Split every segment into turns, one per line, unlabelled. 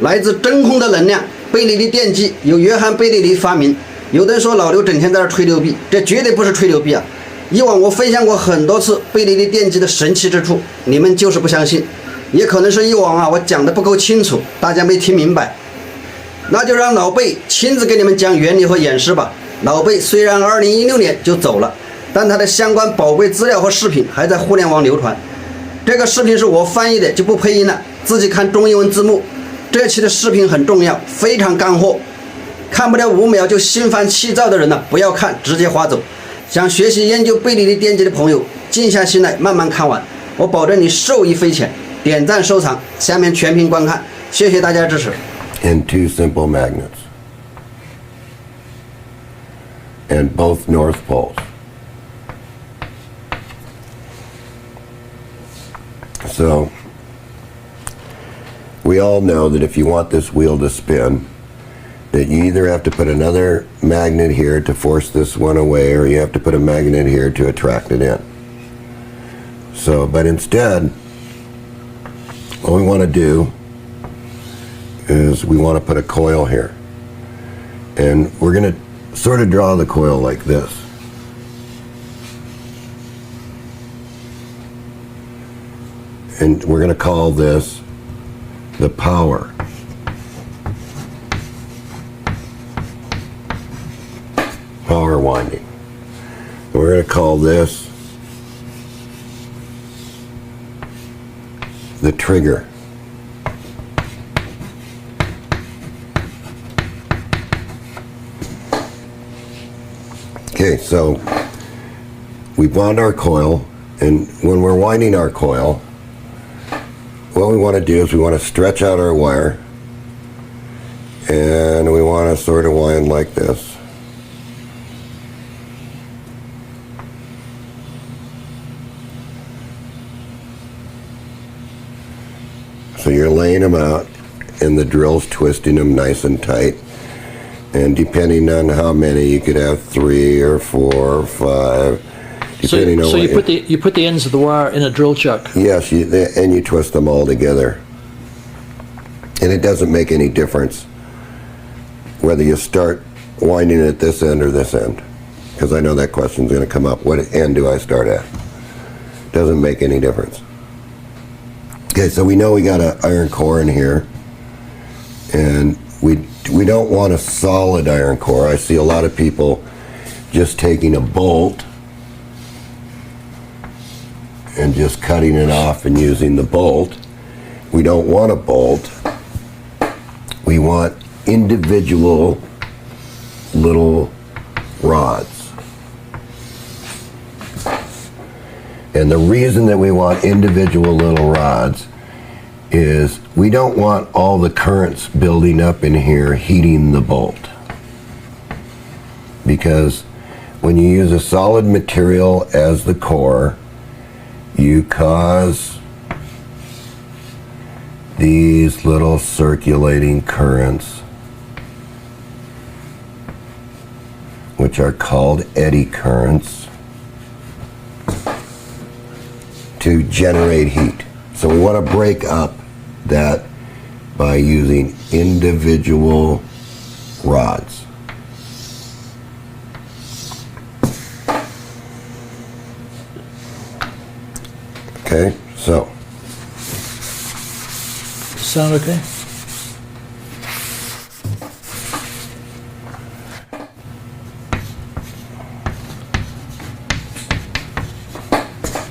来自真空的能量贝迪尼电机由约翰贝迪尼发明。有的人说老刘整天在这吹牛逼，这绝对不是吹牛逼啊！以往我分享过很多次贝迪尼电机的神奇之处，你们就是不相信。也可能是以往我讲的不够清楚，大家没听明白。那就让老贝亲自给你们讲原理和演示吧。老贝虽然2016年就走了，但他的相关宝贵资料和视频还在互联网流传。这个视频是我翻译的，就不配音了，自己看中英文字幕。这期的视频很重要，非常干货，看不了5秒就心烦气躁的人呢，不要看，直接划走。想学习研究贝迪尼电机的朋友，静下心来慢慢看完，我保证你受益匪浅。点赞收藏，下面全屏观看，谢谢大家支持。
And 2 simple magnets, and both north poles. So we all know that if you want this wheel to spin, that you either have to put another magnet here to force this one away, or you have to put a magnet here to attract it in. So, but instead, what we want to do is we want to put a coil here. And we're going to sort of draw the coil like this. And we're going to call this the power. Power winding. We're going to call this the trigger. Okay, so we wound our coil, and when we're winding our coil, what we want to do is we want to stretch out our wire, and we want to sort of wind like this. So you're laying them out, and the drill's twisting them nice and tight. And depending on how many, you could have 3 or 4 or 5. Depending
so you put the ends of the wire in a drill chuck.
Yes, and you twist them all together. And it doesn't make any difference whether you start winding at this end or this end, because I know that question's going to come up. What end do I start at? Doesn't make any difference. Okay, so we know we got an iron core in here, and we don't want a solid iron core. I see a lot of people just taking a bolt and just cutting it off and using the bolt. We don't want a bolt. We want individual little rods. And the reason that we want individual little rods is we don't want all the currents building up in here heating the bolt. Because when you use a solid material as the core, you cause these little circulating currents, which are called eddy currents, to generate heat. So we want to break up that by using individual rods. Okay, so.
Sound okay?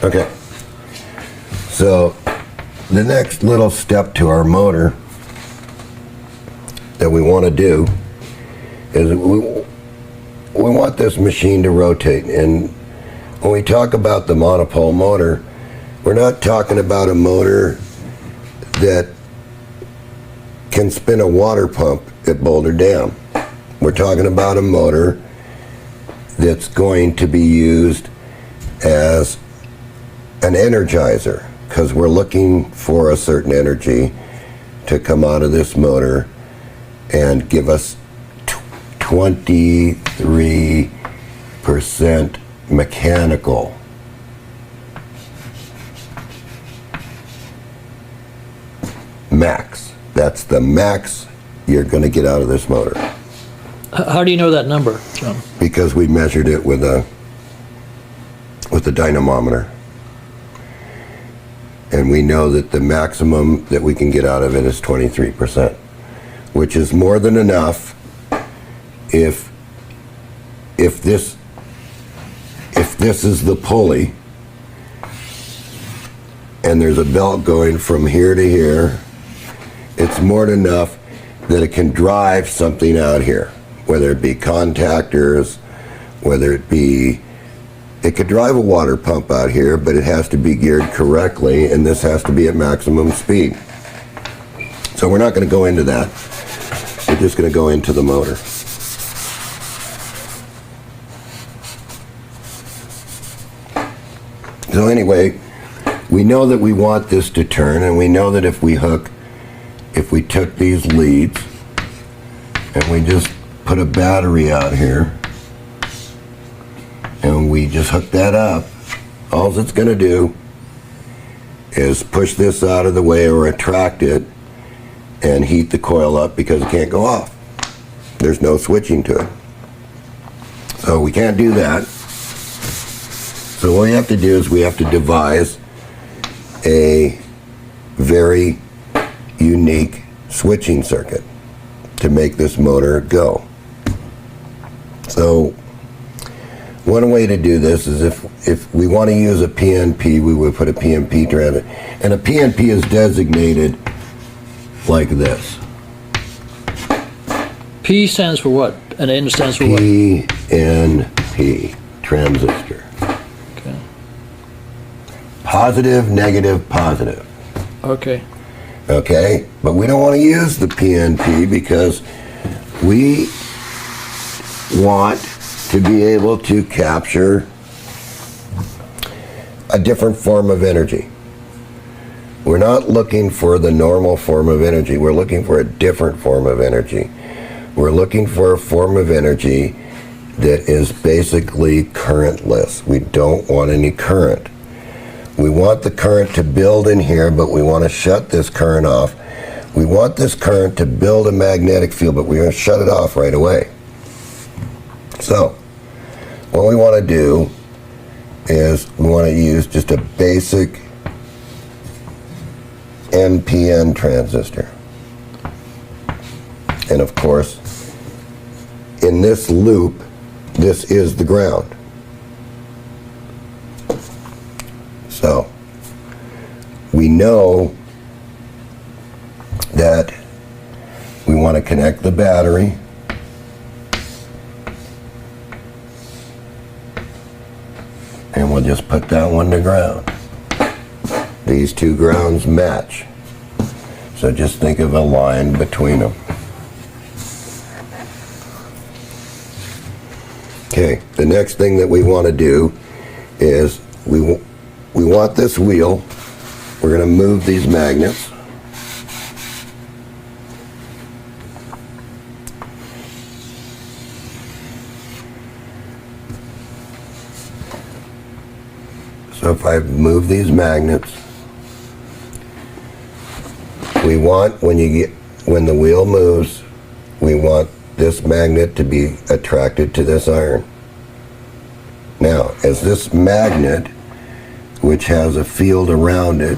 Okay. So the next little step to our motor that we want to do is we want this machine to rotate. And when we talk about the monopole motor, we're not talking about a motor that can spin a water pump at Boulder Dam. We're talking about a motor that's going to be used as an energizer, because we're looking for a certain energy to come out of this motor and give us 23% mechanical. Max. That's the max you're going to get out of this motor.
How do you know that number, John?
Because we measured it with a dynamometer. And we know that the maximum that we can get out of it is 23%, which is more than enough if this is the pulley and there's a belt going from here to here, it's more than enough that it can drive something out here, whether it be contactors, whether it be, it could drive a water pump out here, but it has to be geared correctly, and this has to be at maximum speed. So we're not going to go into that. We're just going to go into the motor. So anyway, we know that we want this to turn, and we know that if we took these leads and we just put a battery out here and we just hook that up, all it's going to do is push this out of the way or attract it and heat the coil up because it can't go off. There's no switching to it. So we can't do that. So what we have to do is we have to devise a very unique switching circuit to make this motor go. So one way to do this is if we want to use a PNP, we would put a PNP transistor, and a PNP is designated like this.
P stands for what? And N stands for what?
PNP, transistor.
Okay.
Positive, negative, positive.
Okay.
Okay, but we don't want to use the PNP because we want to be able to capture a different form of energy. We're not looking for the normal form of energy. We're looking for a different form of energy. We're looking for a form of energy that is basically currentless. We don't want any current. We want the current to build in here, but we want to shut this current off. We want this current to build a magnetic field, but we're going to shut it off right away. So, what we want to do is we want to use just a basic NPN transistor. And of course, in this loop, this is the ground. So, we know that we want to connect the battery and we'll just put that one to ground. These two grounds match. So just think of a line between them. Okay, the next thing that we want to do is we want this wheel. We're going to move these magnets. So if I move these magnets, we want, when the wheel moves, we want this magnet to be attracted to this iron. Now, as this magnet, which has a field around it,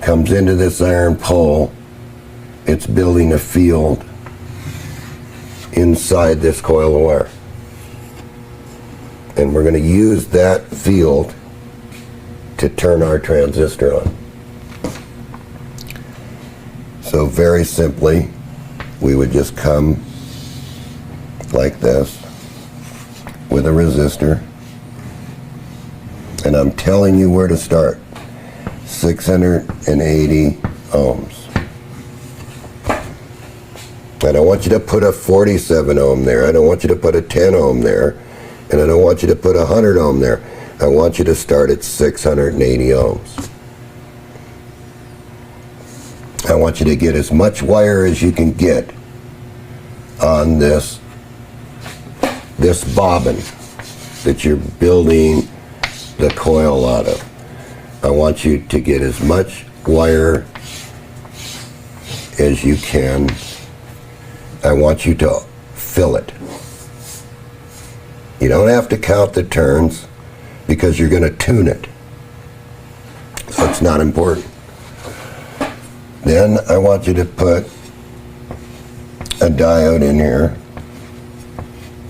comes into this iron pole, it's building a field inside this coil of wire. And we're going to use that field to turn our transistor on. So very simply, we would just come like this with a resistor, and I'm telling you where to start. 680 ohms. I don't want you to put a 47 ohm there. I don't want you to put a 10 ohm there. And I don't want you to put a 100 ohm there. I want you to start at 680 ohms. I want you to get as much wire as you can get on this bobbin that you're building the coil out of. I want you to get as much wire as you can. I want you to fill it. You don't have to count the turns because you're going to tune it. So it's not important. Then I want you to put a diode in here.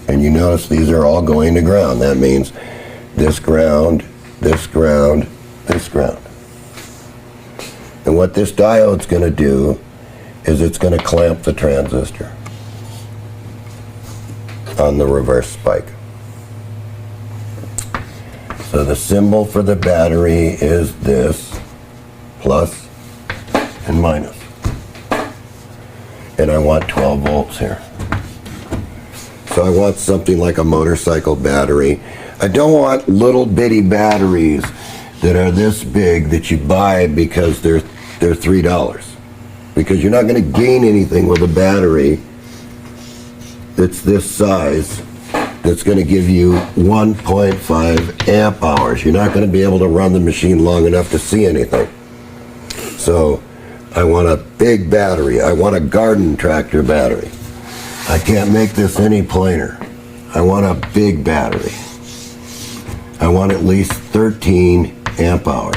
And you notice these are all going to ground. That means this ground, this ground, this ground. And what this diode's going to do is it's going to clamp the transistor on the reverse spike. So the symbol for the battery is this, plus and minus. And I want 12 volts here. So I want something like a motorcycle battery. I don't want little bitty batteries that are this big that you buy because they're $3. Because you're not going to gain anything with a battery that's this size that's going to give you 1.5 amp hours. You're not going to be able to run the machine long enough to see anything. So I want a big battery. I want a garden tractor battery. I can't make this any plainer. I want a big battery. I want at least 13 amp hours.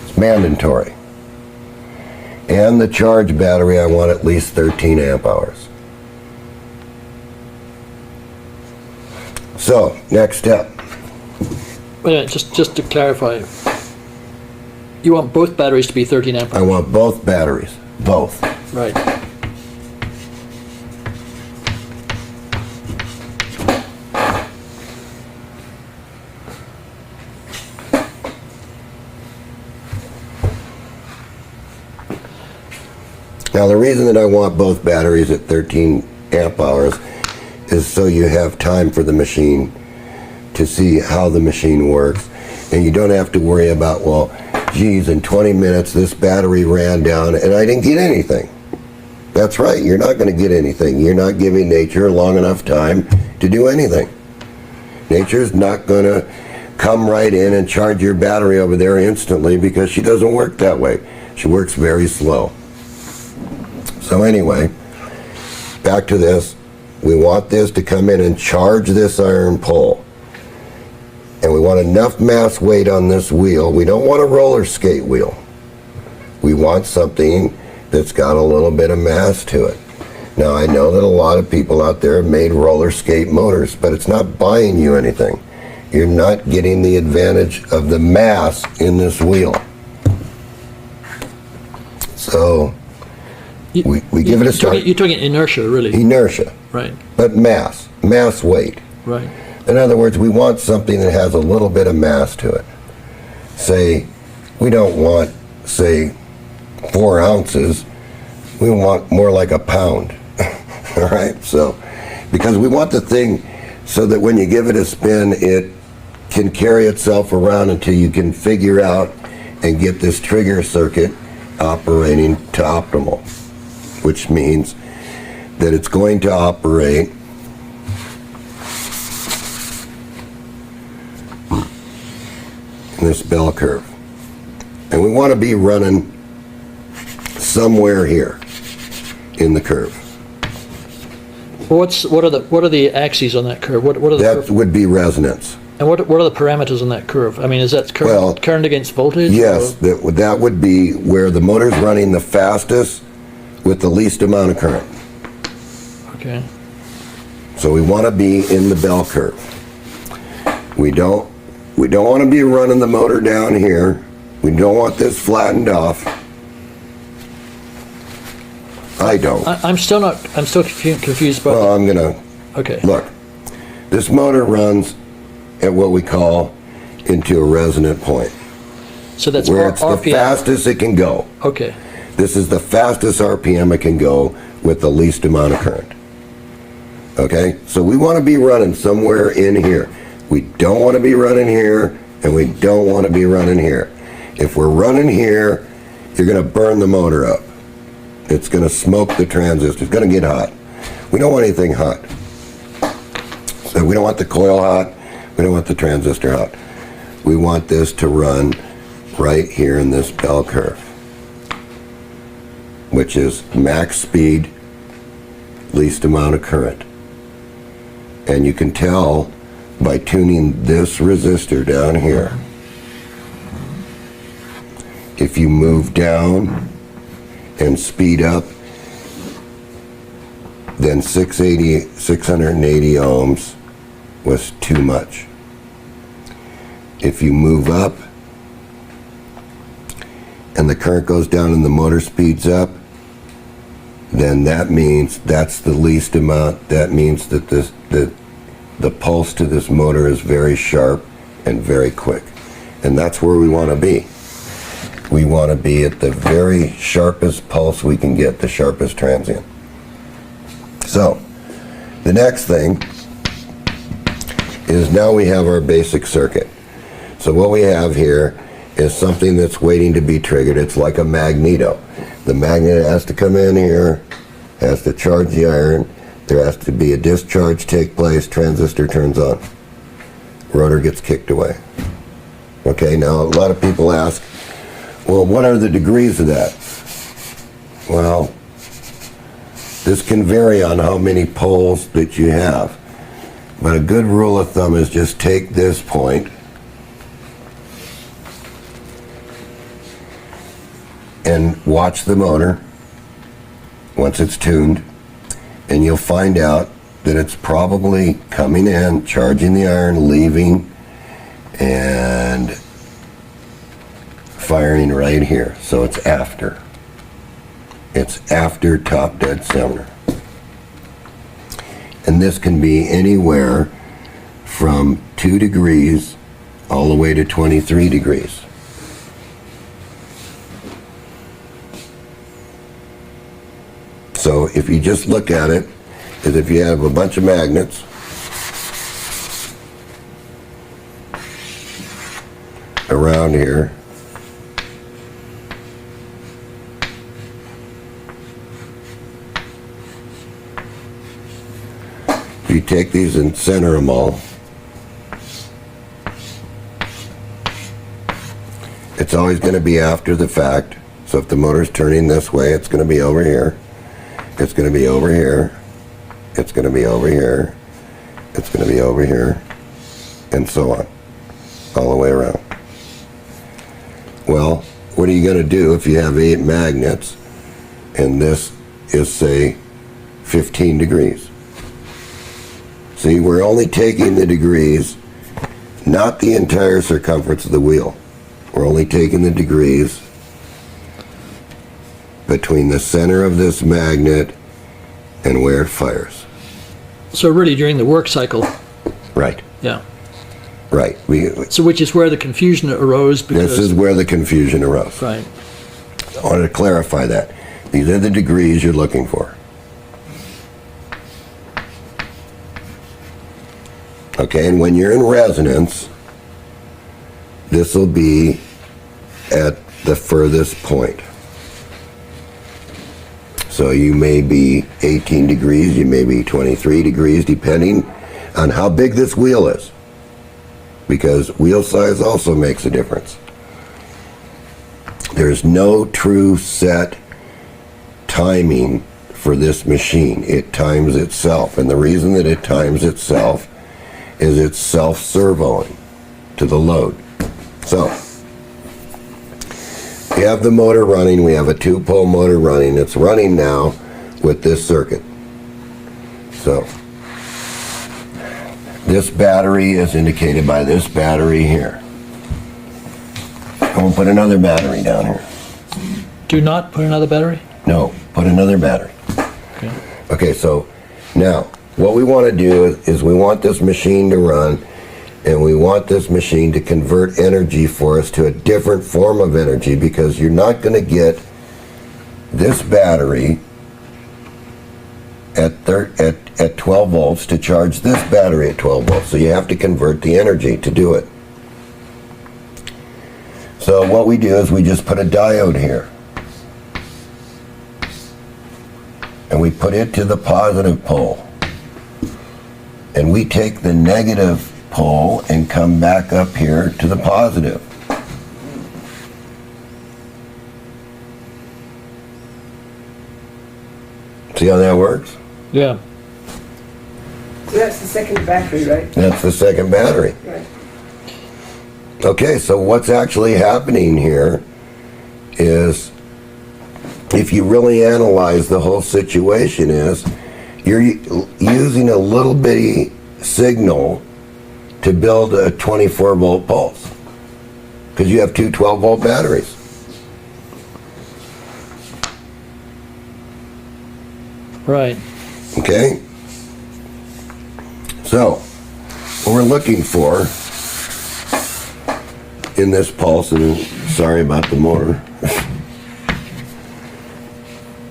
It's mandatory. And the charge battery, I want at least 13 amp hours. So, next step.
Wait, just to clarify, you want both batteries to be 13 amp
I
hours?
want both batteries. Both.
Right.
Now the reason that I want both batteries at 13 amp hours is so you have time for the machine to see how the machine works, and you don't have to worry about, well, geez, in 20 minutes this battery ran down and I didn't get anything. That's right, you're not going to get anything. You're not giving nature long enough time to do anything. Nature's not going to come right in and charge your battery over there instantly because she doesn't work that way. She works very slow. So anyway, back to this. We want this to come in and charge this iron pole. And we want enough mass weight on this wheel. We don't want a roller skate wheel. We want something that's got a little bit of mass to it. Now I know that a lot of people out there have made roller skate motors, but it's not buying you anything. You're not getting the advantage of the mass in this wheel. So we give it a start.
You're talking inertia, really.
Inertia.
Right.
But mass weight.
Right.
In other words, we want something that has a little bit of mass to it. Say, we don't want, say, 4 ounces. We want more like a pound. All right? So, because we want the thing so that when you give it a spin, it can carry itself around until you can figure out and get this trigger circuit operating to optimal, which means that it's going to operate in this bell curve. And we want to be running somewhere here in the curve.
What are the axes on that curve? What are the
That would be resonance.
and what are the parameters on that curve? I mean, is that current against voltage?
Yes, that would be where the motor's running the fastest with the least amount of current.
Okay.
So we want to be in the bell curve. We don't want to be running the motor down here. We don't want this flattened off. I don't.
I'm still confused by.
Well, I'm gonna.
Okay.
Look, this motor runs at what we call into a resonant point,
So that's
where it's
RPM.
the fastest it can go.
Okay.
This is the fastest RPM it can go with the least amount of current. Okay? So we want to be running somewhere in here. We don't want to be running here, and we don't want to be running here. If we're running here, you're going to burn the motor up. It's going to smoke the transistor. It's going to get hot. We don't want anything hot. So we don't want the coil hot. We don't want the transistor hot. We want this to run right here in this bell curve, which is max speed, least amount of current. And you can tell by tuning this resistor down here. If you move down and speed up, then 680 ohms was too much. If you move up and the current goes down and the motor speeds up, then that means that's the least amount. That means that the pulse to this motor is very sharp and very quick. And that's where we want to be. We want to be at the very sharpest pulse we can get, the sharpest transient. So, the next thing is now we have our basic circuit. So what we have here is something that's waiting to be triggered. It's like a magneto. The magnet has to come in here, has to charge the iron, there has to be a discharge take place, transistor turns on, rotor gets kicked away. Okay, now a lot of people ask, well, what are the degrees of that? Well, this can vary on how many poles that you have. But a good rule of thumb is just take this point and watch the motor once it's tuned, and you'll find out that it's probably coming in, charging the iron, leaving, and firing right here. So it's after. It's after top dead center. And this can be anywhere from 2 degrees all the way to 23 degrees. So if you just look at it, as if you have a bunch of magnets around here, if you take these and center them all, it's always going to be after the fact. So if the motor's turning this way, it's going to be over here. It's going to be over here. It's going to be over here. It's going to be over here. And so on. All the way around. Well, what are you going to do if you have 8 magnets and this is, say, 15 degrees? See, we're only taking the degrees, not the entire circumference of the wheel. We're only taking the degrees between the center of this magnet and where it fires.
So really during the work cycle.
Right.
Yeah.
Right.
So which is where the confusion arose. Because,
this is where the confusion arose.
Right.
I wanted to clarify that. These are the degrees you're looking for. Okay, and when you're in resonance, this will be at the furthest point. So you may be 18 degrees, you may be 23 degrees, depending on how big this wheel is. Because wheel size also makes a difference. There's no true set timing for this machine. It times itself, and the reason that it times itself is it's self-servoing to the load. So, we have the motor running, we have a 2-pole motor running. It's running now with this circuit. So, this battery is indicated by this battery here. We'll put another battery down here.
Do not put another battery?
No, put another battery.
Okay.
Okay, so now what we want to do is we want this machine to run, and we want this machine to convert energy for us to a different form of energy, because you're not going to get this battery at 12 volts to charge this battery at 12 volts. So you have to convert the energy to do it. So what we do is we just put a diode here. and we put it to the positive pole. And we take the negative pole and come back up here to the positive. See how that works?
Yeah.
So that's the second battery, right?
That's the second battery.
Right.
Okay, so what's actually happening here is, if you really analyze the whole situation, is you're using a little bitty signal to build a 24 volt pulse, because you have two 12 volt batteries.
Right.
Okay? So, what we're looking for in this pulse, and sorry about the motor,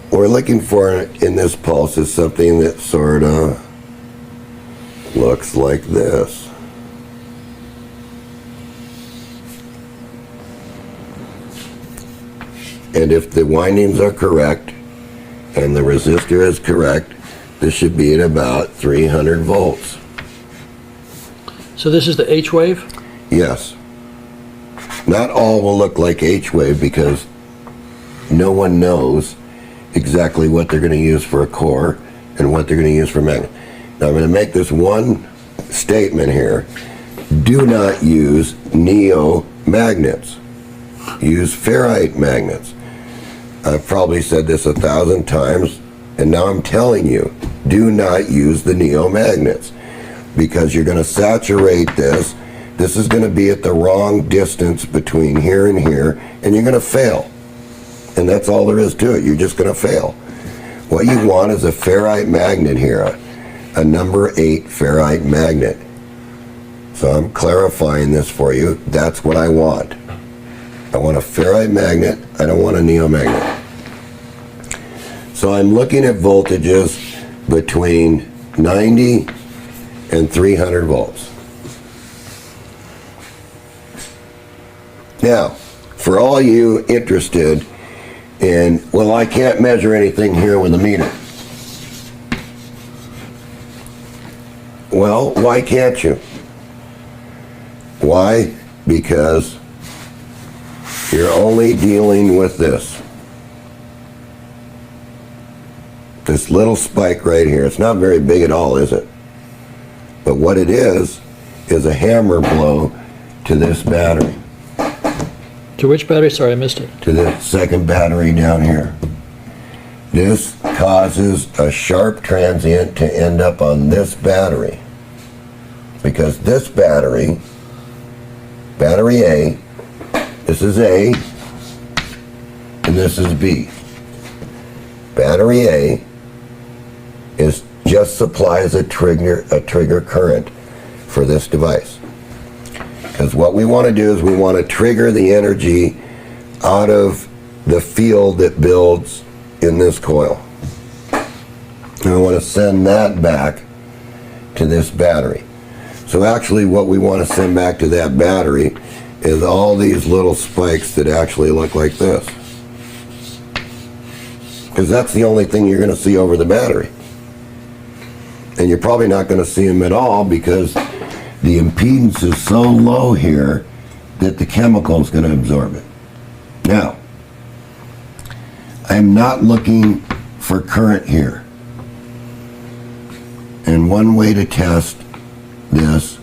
what we're looking for in this pulse is something that sort of looks like this. And if the windings are correct and the resistor is correct, this should be at about 300 volts.
So this is the H wave?
Yes. Not all will look like H-wave because no one knows exactly what they're going to use for a core and what they're going to use for magnet. Now I'm going to make this one statement here. Do not use neo magnets. Use ferrite magnets. I've probably said this 1,000 times, and now I'm telling you, do not use the neo magnets, because you're going to saturate this. This is going to be at the wrong distance between here and here, and you're going to fail. And that's all there is to it. You're just going to fail. What you want is a ferrite magnet here, a number 8 ferrite magnet. So I'm clarifying this for you. That's what I want. I want a ferrite magnet. I don't want a neo magnet. So I'm looking at voltages between 90 and 300 volts. Now, for all you interested in, well, I can't measure anything here with a meter. Well, why can't you? Why? Because you're only dealing with this. This little spike right here. It's not very big at all, is it? But what it is a hammer blow to this battery.
To which battery? Sorry, I missed it.
To the second battery down here. This causes a sharp transient to end up on this battery. Because this battery, battery A, this is A, and this is B. Battery A just supplies a trigger current for this device. Because what we want to do is we want to trigger the energy out of the field that builds in this coil. And we want to send that back to this battery. So actually what we want to send back to that battery is all these little spikes that actually look like this. Because that's the only thing you're going to see over the battery. And you're probably not going to see them at all because the impedance is so low here that the chemical is going to absorb it. Now, I'm not looking for current here. And one way to test this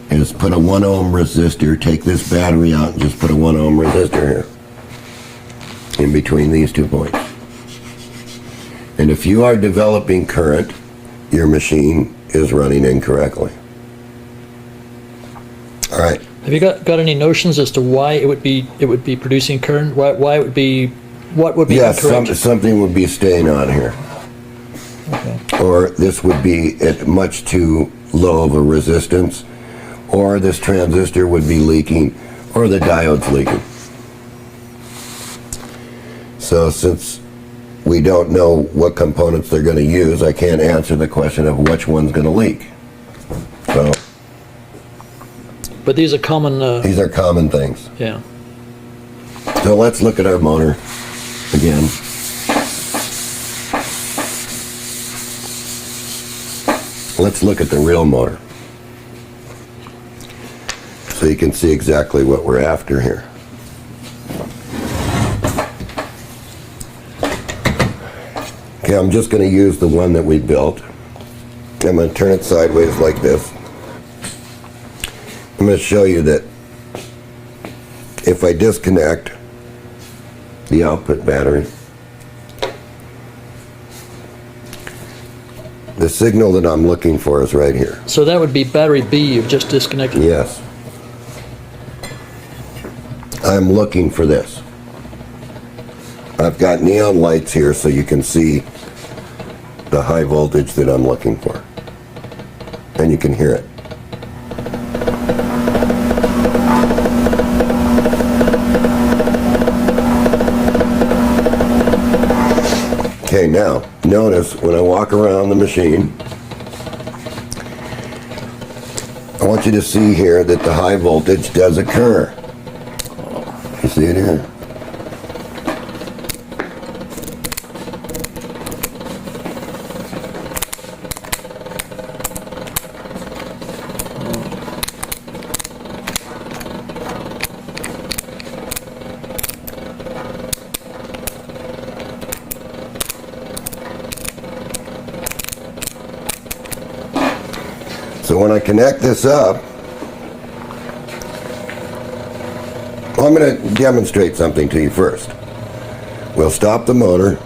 is put a 1 ohm resistor, take this battery out and just put a 1 ohm resistor here in between these 2 points. And if you are developing current, your machine is running incorrectly. All right.
Have you got any notions as to why it would be producing current? Why it would be, what would be incorrect?
Yes, something would be staying on here.
Okay.
Or this would be at much too low of a resistance, or this transistor would be leaking, or the diode's leaking. So since we don't know what components they're going to use, I can't answer the question of which one's going to leak. So,
but these are common.
these are common things.
Yeah.
So let's look at our motor again. let's look at the real motor so you can see exactly what we're after here. Okay, I'm just going to use the one that we built. I'm going to turn it sideways like this. I'm going to show you that if I disconnect the output battery, the signal that I'm looking for is right here.
So that would be battery B you've just disconnected?
Yes. I'm looking for this. I've got neon lights here so you can see the high voltage that I'm looking for. And you can hear it. Okay, now, notice when I walk around the machine, I want you to see here that the high voltage does occur. You see it here? So when I connect this up, well, I'm going to demonstrate something to you first. We'll stop the motor.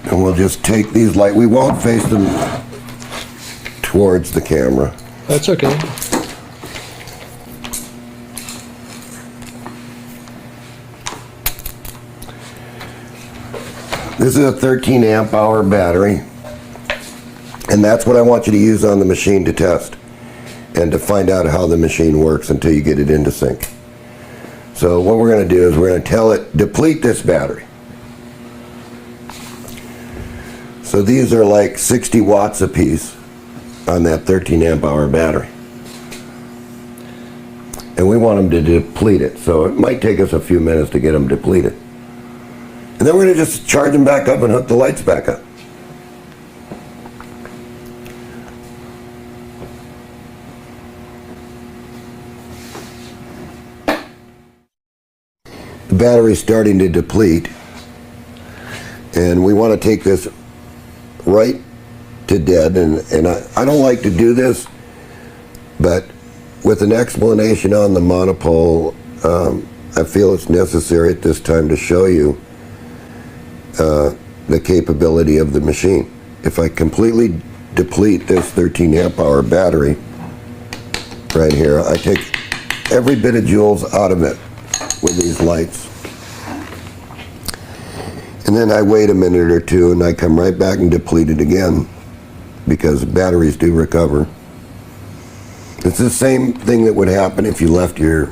And we'll just take these lights. We won't face them towards the camera.
That's okay.
This is a 13 amp hour battery, and that's what I want you to use on the machine to test and to find out how the machine works until you get it into sync. So what we're going to do is we're going to tell it, deplete this battery. So these are like 60 watts a piece on that 13 amp hour battery. And we want them to deplete it, so it might take us a few minutes to get them depleted. And then we're going to just charge them back up and hook the lights back up. The battery's starting to deplete, and we want to take this right to dead, and I don't like to do this, but with an explanation on the monopole, I feel it's necessary at this time to show you the capability of the machine. If I completely deplete this 13 amp hour battery right here, I take every bit of joules out of it with these lights. And then I wait a minute or two and I come right back and deplete it again, because batteries do recover. It's the same thing that would happen if you left your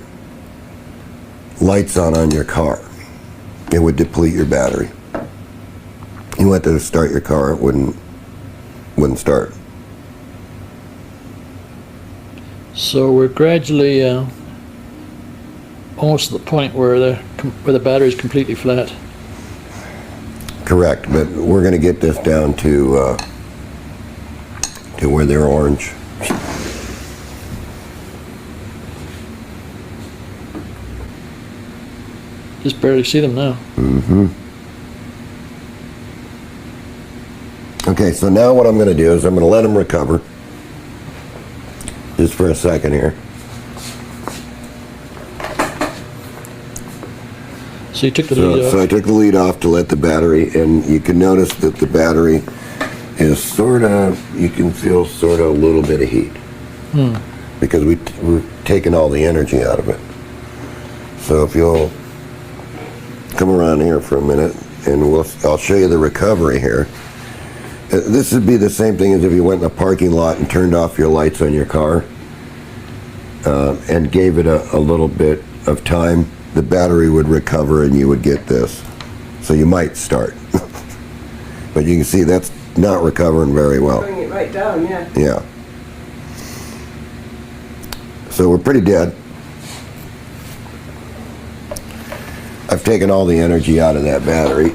lights on your car. It would deplete your battery. You went to start your car, it wouldn't start.
So we're gradually almost to the point where the battery is completely flat.
Correct, but we're going to get this down to where they're orange.
Just barely see them now.
Mm-hmm. Okay, so now what I'm going to do is I'm going to let them recover just for a second here.
So you took the lead off.
So I took the lead off to let the battery, and you can notice that the battery is sort of, you can feel sort of a little bit of heat. Because we're taking all the energy out of it. So if you'll come around here for a minute, and I'll show you the recovery here. This would be the same thing as if you went in a parking lot and turned off your lights on your car and gave it a little bit of time. The battery would recover and you would get this. So you might start. But you can see that's not recovering very well.
Bring it right down, yeah.
Yeah. So we're pretty dead. I've taken all the energy out of that battery.